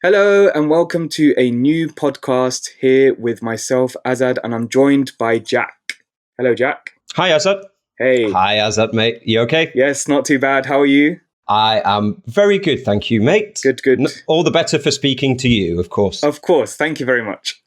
Hello and welcome to a new podcast here with myself, Azad, and I'm joined by Jack. Hello, Jack. Hi, Azad. Hey. Hi, Azad, mate. You okay? Yes, not too bad. How are you? I am very good, thank you, mate. Good. All the better for speaking to you, of course. Of course. Thank you very much.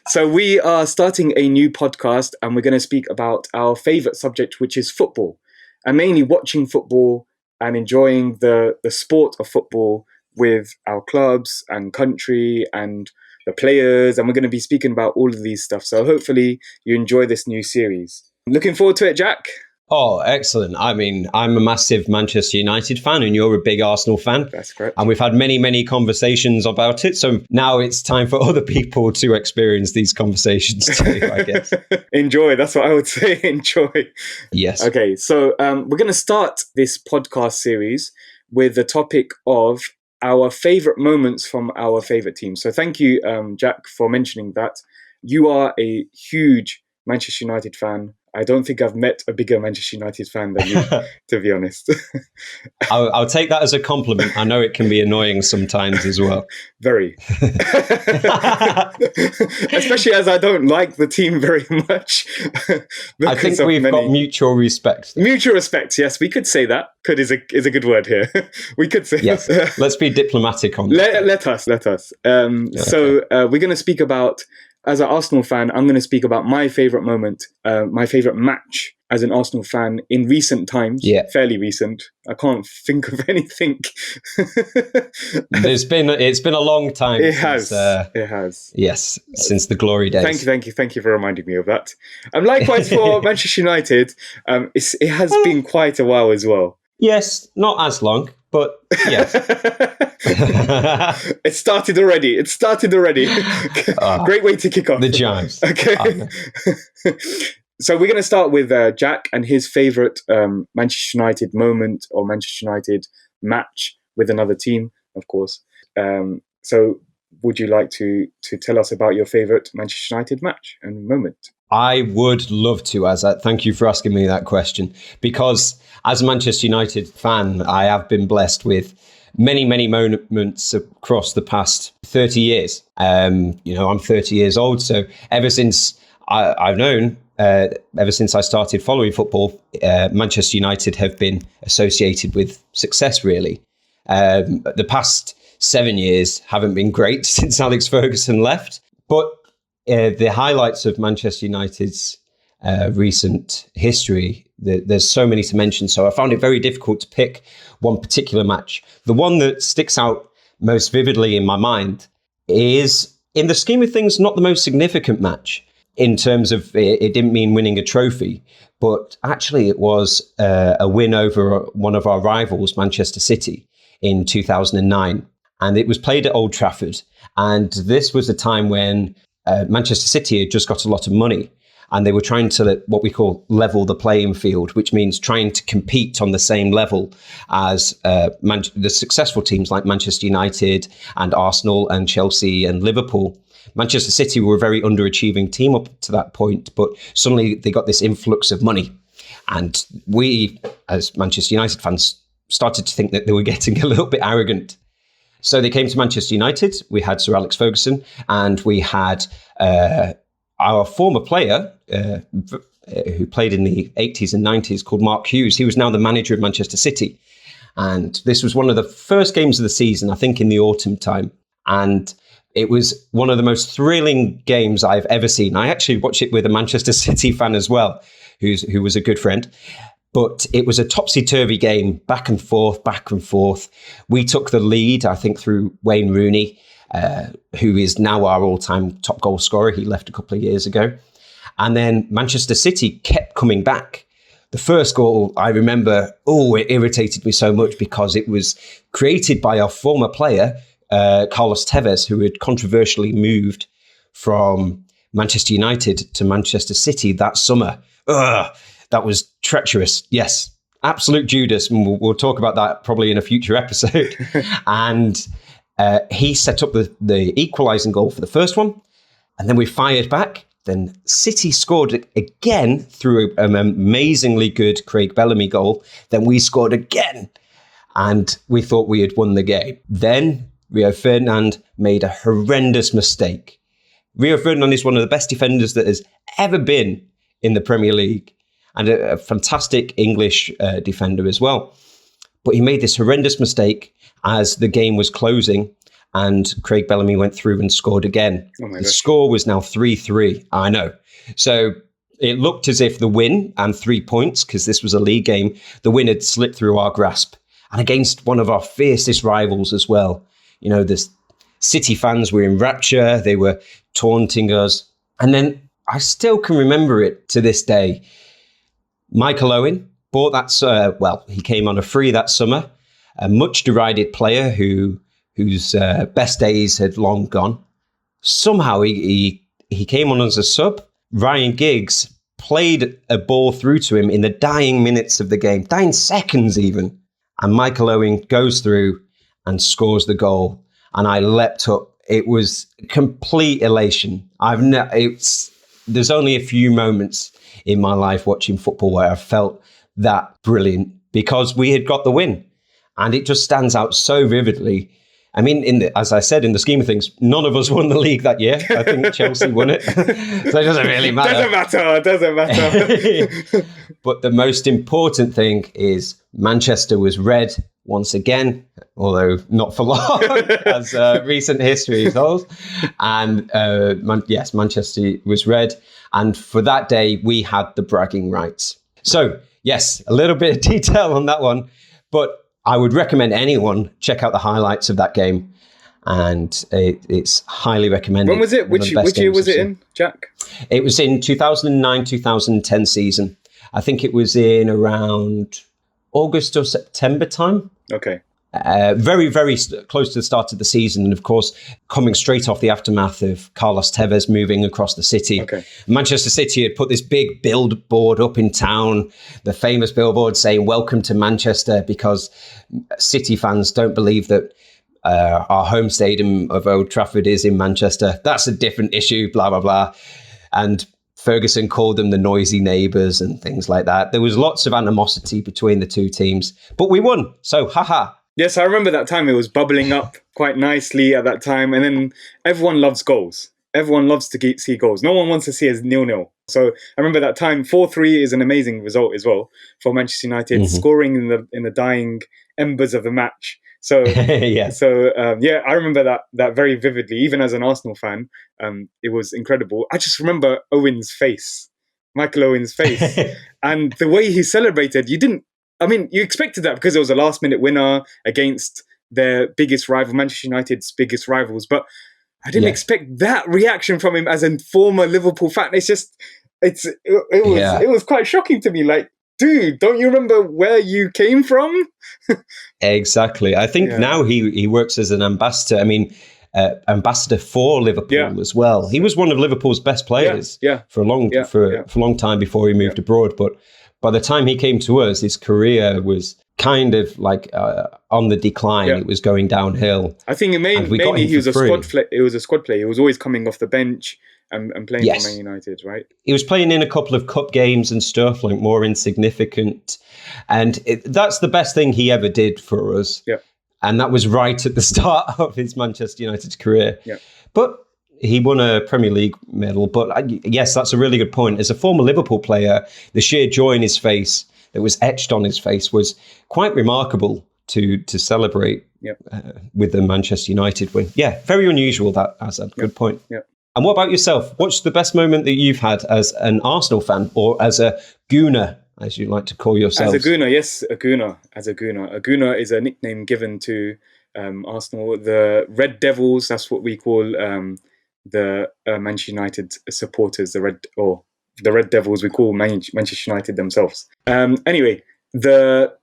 So we are starting a new podcast and we're going to speak about our favourite subject, which is football. And mainly watching football and enjoying the sport of football with our clubs and country and the players. And we're going to be speaking about all of these stuff. So hopefully you enjoy this new series. Looking forward to it, Jack. Oh, excellent. I mean, I'm a massive Manchester United fan and you're a big Arsenal fan. That's correct. And we've had many conversations about it. So now it's time for other people to experience these conversations too, I guess. Enjoy. That's what I would say. Enjoy. Yes. Okay. So we're going to start this podcast series with the topic of our favorite moments from our favorite team. So thank you, Jack, for mentioning that. You are a huge Manchester United fan. I don't think I've met a bigger Manchester United fan than you, to be honest. I'll take that as a compliment. I know it can be annoying sometimes as well. Very. Especially as I don't like the team very much. I think we've got mutual respect. Mutual respect, yes. We could say that. Could is a good word here. We could say yes. Let's be diplomatic on that. Let us. So we're going to speak about, as an Arsenal fan, I'm going to speak about my favourite moment, my favourite match as an Arsenal fan in recent times, fairly recent. I can't think of anything. It's been a long time. It has. Yes, since the glory days. Thank you for reminding me of that. And likewise for Manchester United, it has been quite a while as well. Yes, not as long, but yes. It started already. Great way to kick off. The chimes. Okay. So we're going to start with Jack and his favourite Manchester United moment or Manchester United match with another team, of course. So would you like to tell us about your favourite Manchester United match and moment? I would love to, Azad. Thank you for asking me that question. Because as a Manchester United fan, I have been blessed with many moments across the past 30 years. I'm 30 years old. So ever since ever since I started following football, Manchester United have been associated with success, really. The past 7 years haven't been great since Alex Ferguson left. But the highlights of Manchester United's recent history, there's so many to mention. So I found it very difficult to pick one particular match. The one that sticks out most vividly in my mind is, in the scheme of things, not the most significant match in terms of it didn't mean winning a trophy, but actually it was a win over one of our rivals, Manchester City, in 2009. And it was played at Old Trafford. And this was a time when Manchester City had just got a lot of money and they were trying to what we call level the playing field, which means trying to compete on the same level as the successful teams like Manchester United and Arsenal and Chelsea and Liverpool. Manchester City were a very underachieving team up to that point, but suddenly they got this influx of money. And we, as Manchester United fans, started to think that they were getting a little bit arrogant. So they came to Manchester United. We had Sir Alex Ferguson and we had our former player who played in the 80s and 90s called Mark Hughes. He was now the manager of Manchester City. And this was one of the first games of the season, I think in the autumn time. And it was one of the most thrilling games I've ever seen. I actually watched it with a Manchester City fan as well, who was a good friend. But it was a topsy-turvy game, back and forth. We took the lead, I think, through Wayne Rooney, who is now our all-time top goal scorer. He left a couple of years ago. And then Manchester City kept coming back. The first goal, I remember, it irritated me so much because it was created by our former player, Carlos Tevez, who had controversially moved from Manchester United to Manchester City that summer. That was treacherous. Yes, absolute Judas. And we'll talk about that probably in a future episode. And he set up the equalising goal for the first one. And then we fired back. Then City scored again through an amazingly good Craig Bellamy goal. Then we scored again. And we thought we had won the game. Then Rio Ferdinand made a horrendous mistake. Rio Ferdinand is one of the best defenders that has ever been in the Premier League, and a fantastic English defender as well. But he made this horrendous mistake as the game was closing, and Craig Bellamy went through and scored again. The score was now 3-3. I know. So it looked as if the win and 3 points, because this was a league game, the win had slipped through our grasp. And against one of our fiercest rivals as well. You know, the City fans were in rapture. They were taunting us. And then I still can remember it to this day. Michael Owen bought that, he came on a free that summer. A much derided player whose best days had long gone. Somehow he came on as a sub. Ryan Giggs played a ball through to him in the dying minutes of the game, dying seconds even. And Michael Owen goes through and scores the goal. And I leapt up. It was complete elation. There's only a few moments in my life watching football where I felt that brilliant because we had got the win. And it just stands out so vividly. I mean, as I said, in the scheme of things, none of us won the league that year. I think Chelsea won it. So it doesn't really matter. Doesn't matter. But the most important thing is Manchester was red once again, although not for long, as recent history tells. And yes, Manchester was red. And for that day, we had the bragging rights. So yes, a little bit of detail on that one. But I would recommend anyone check out the highlights of that game, and it's highly recommended. When was it? Which year was it in, Jack? It was in 2009-2010 season. I think it was in around August or September time. Okay. Very, very close to the start of the season. And of course, coming straight off the aftermath of Carlos Tevez moving across the city. Okay. Manchester City had put this big billboard up in town, the famous billboard saying, "Welcome to Manchester," because City fans don't believe that our home stadium of Old Trafford is in Manchester. That's a different issue, blah, blah, blah. And Ferguson called them the noisy neighbours and things like that. There was lots of animosity between the two teams, but we won. So, haha. Yes, I remember that time. It was bubbling up quite nicely at that time. And then everyone loves goals. Everyone loves to see goals. No one wants to see us 0-0. So I remember that time. 4-3 is an amazing result as well for Manchester United, scoring in the dying embers of the match. So yeah. I remember that very vividly. Even as an Arsenal fan, it was incredible. I just remember Michael Owen's face, and the way he celebrated. You expected that because it was a last-minute winner against their biggest rival, Manchester United's biggest rivals. But I didn't expect that reaction from him as a former Liverpool fan. It was quite shocking to me. Like, dude, don't you remember where you came from? Exactly. I think now he works as an ambassador. I mean, ambassador for Liverpool as well. He was one of Liverpool's best players for a long time before he moved abroad. But by the time he came to us, his career was kind of like on the decline. It was going downhill. I think mainly he was a squad player. It was a squad player. He was always coming off the bench and playing for Man United, right? He was playing in a couple of cup games and stuff, like more insignificant. And that's the best thing he ever did for us. Yeah. And that was right at the start of his Manchester United career. Yeah. But he won a Premier League medal. But yes, that's a really good point. As a former Liverpool player, the sheer joy in his face that was etched on his face was quite remarkable to celebrate with the Manchester United win. Yeah, very unusual, that as a good point. Yeah. And what about yourself? What's the best moment that you've had as an Arsenal fan or as a Gooner, as you like to call yourself? As a Gooner, yes, a Gooner. As a Gooner. A Gooner is a nickname given to Arsenal. The Red Devils, that's what we call the Manchester United supporters. The Red Devils, we call Manchester United themselves. Anyway,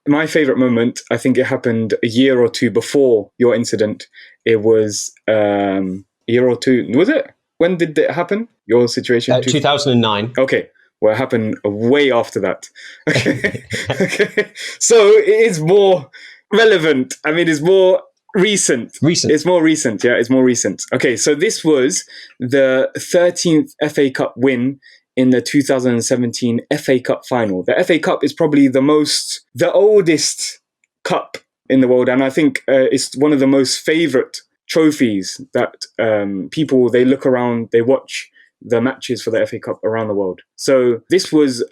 my favourite moment, I think it happened a year or two before your incident. It was a year or two, was it? When did it happen? Your situation? 2009. Okay. Well, it happened way after that. Okay. Okay. So it is more relevant. I mean, it's more recent. It's more recent. Yeah, it's more recent. Okay. So this was the 13th FA Cup win in the 2017 FA Cup final. The FA Cup is probably the oldest cup in the world. And I think it's one of the most favourite trophies that people, they look around, they watch the matches for the FA Cup around the world. So this was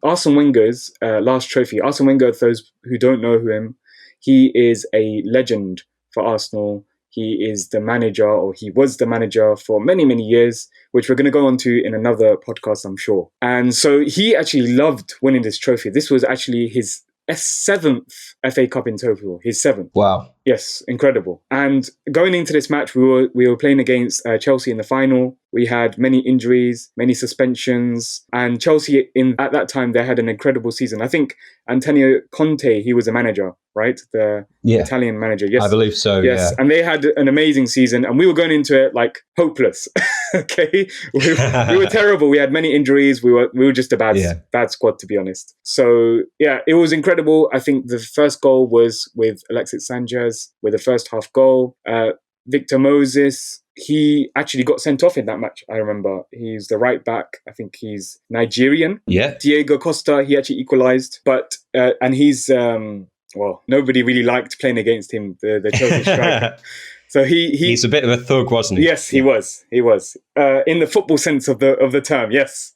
Arsene Wenger's last trophy. Arsene Wenger, those who don't know him, he is a legend for Arsenal. He is the manager, or he was the manager for many, many years, which we're going to go on to in another podcast, I'm sure. And so he actually loved winning this trophy. This was actually his 7th FA Cup in total, his 7th. Wow. Yes, incredible. And going into this match, we were playing against Chelsea in the final. We had many injuries, many suspensions, and Chelsea at that time, they had an incredible season. I think Antonio Conte, he was a manager, right? The Italian manager. Yes, I believe so. Yes, yeah. And they had an amazing season, and we were going into it like hopeless. Okay, we were terrible. We had many injuries. We were just a bad squad, to be honest. So yeah, it was incredible. I think the first goal was with Alexis Sanchez with the first half goal. Victor Moses, he actually got sent off in that match, I remember. He's the right back. I think he's Nigerian. Yeah. Diego Costa, he actually equalised. But, and he's, nobody really liked playing against him, the Chelsea striker. So he's a bit of a thug, wasn't he? Yes, he was. He was. In the football sense of the term, yes.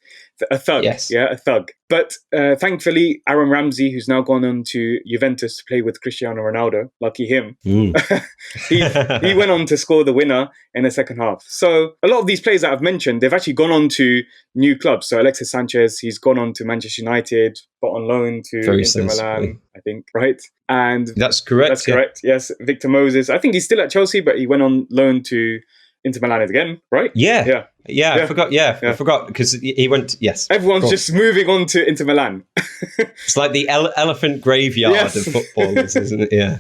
A thug, yes. Yeah, a thug. But thankfully, Aaron Ramsey, who's now gone on to Juventus to play with Cristiano Ronaldo, lucky him, he went on to score the winner in the second half. So a lot of these players that I've mentioned, they've actually gone on to new clubs. So Alexis Sanchez, he's gone on to Manchester United, but on loan to Inter Milan, I think, right? And that's correct. That's correct, yes. Victor Moses, I think he's still at Chelsea, but he went on loan to Inter Milan again, right? Yeah. I forgot. I forgot because he went. Yes, everyone's just moving on to Inter Milan. It's like the elephant graveyard of football, isn't it? Yeah.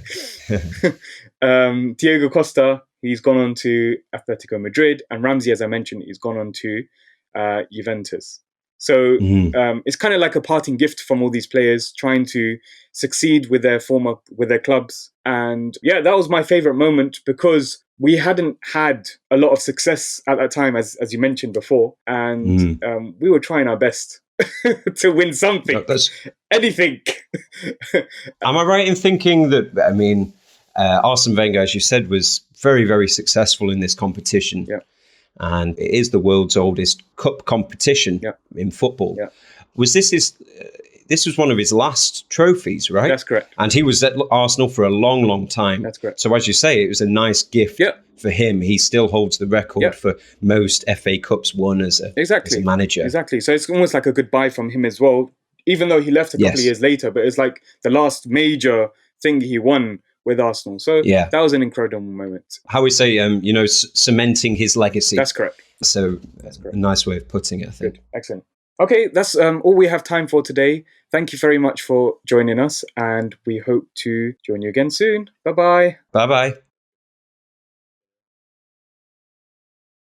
Diego Costa, he's gone on to Atletico Madrid, and Ramsey, as I mentioned, he's gone on to Juventus. So it's kind of like a parting gift from all these players trying to succeed with their clubs. And yeah, that was my favorite moment because we hadn't had a lot of success at that time, as you mentioned before. And we were trying our best to win something, anything. Am I right in thinking that, Arsene Wenger, as you said, was very, very successful in this competition? Yeah. And it is the world's oldest cup competition in football. Yeah. Was this was one of his last trophies, right? That's correct. And he was at Arsenal for a long, long time. That's correct. So as you say, it was a nice gift for him. He still holds the record for most FA Cups won as a manager. Exactly. So it's almost like a goodbye from him as well, even though he left a couple of years later, but it's like the last major thing he won with Arsenal. So that was an incredible moment. How we say, cementing his legacy. That's correct. So that's correct. A nice way of putting it, I think. Good. Excellent. Okay, that's all we have time for today. Thank you very much for joining us, and we hope to join you again soon. Bye-bye. Bye-bye.